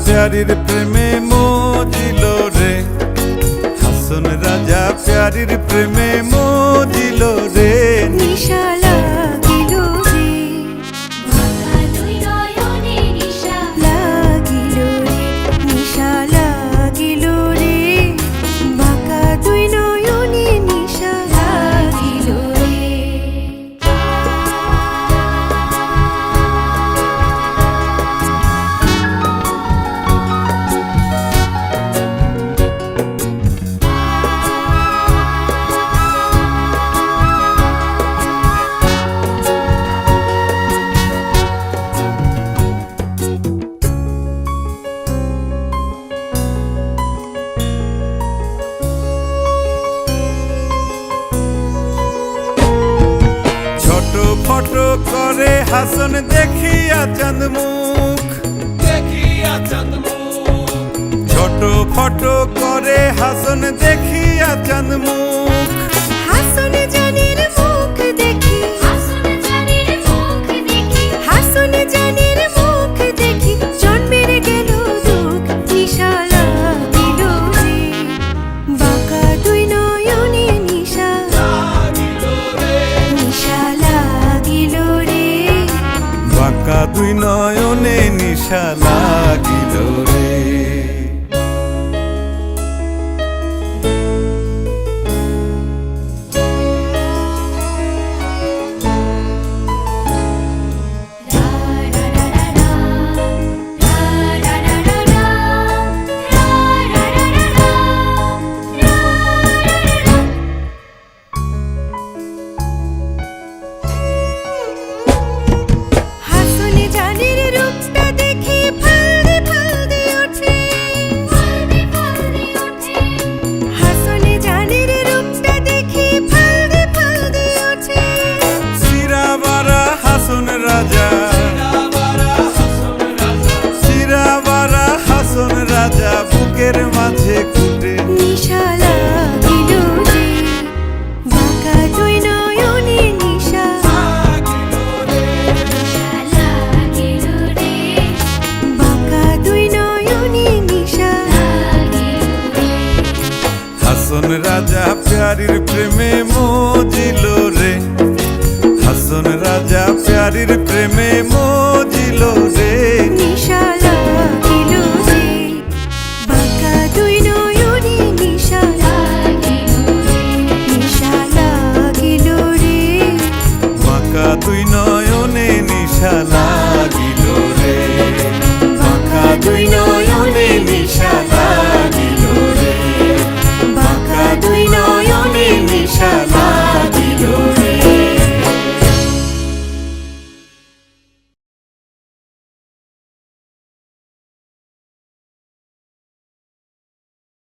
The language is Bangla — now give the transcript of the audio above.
প্যারির প্রেমে মজিল রে, হাসন রাজা প্যারির প্রেমে মজিল রে। নিশা লাগিল রে, বাঁকা দুই নয়নে নিশা লাগিল রে, নিশা লাগিল রে, বাঁকা দুই নয়নে নিশা লাগিল রে। ফটো করে হাসন দেখিয়া চাঁদ মুখ, ছোট ফটো করে হাসন দেখিয়া চাঁদ মুখ। হাসন জানের মুখ দেখি, হাসন জানের মুখ দেখি, হাসন জানের মুখ দেখি জন্মের গেল দুঃখ। নিশা লাগিল রে, বাঁকা দুই নয়নে নিশা লাগিল রে, নিশা লাগিল রে, বাঁকা দুই নয়নে নিশা লাগিল রে। হাসন জানের রূপটা দেখি ফালদি ফালদি ওঠে, ফালদি ফালদি ওঠে, হাসন জানের রূপটা দেখি ফালদি ফালদি ওঠে। সিরাবারা হাসন রাজা, সিরাবারা হাসন রাজা বুকের মাঝে খুঁটে। নিশা লাগিল রে, বাঁকা দুই নয়নে নিশা লাগিল রে, নিশা লাগিল রে, বাঁকা দুই নয়নে নিশা লাগিল রে। হাসন রাজা প্যারির প্রেমে মজিল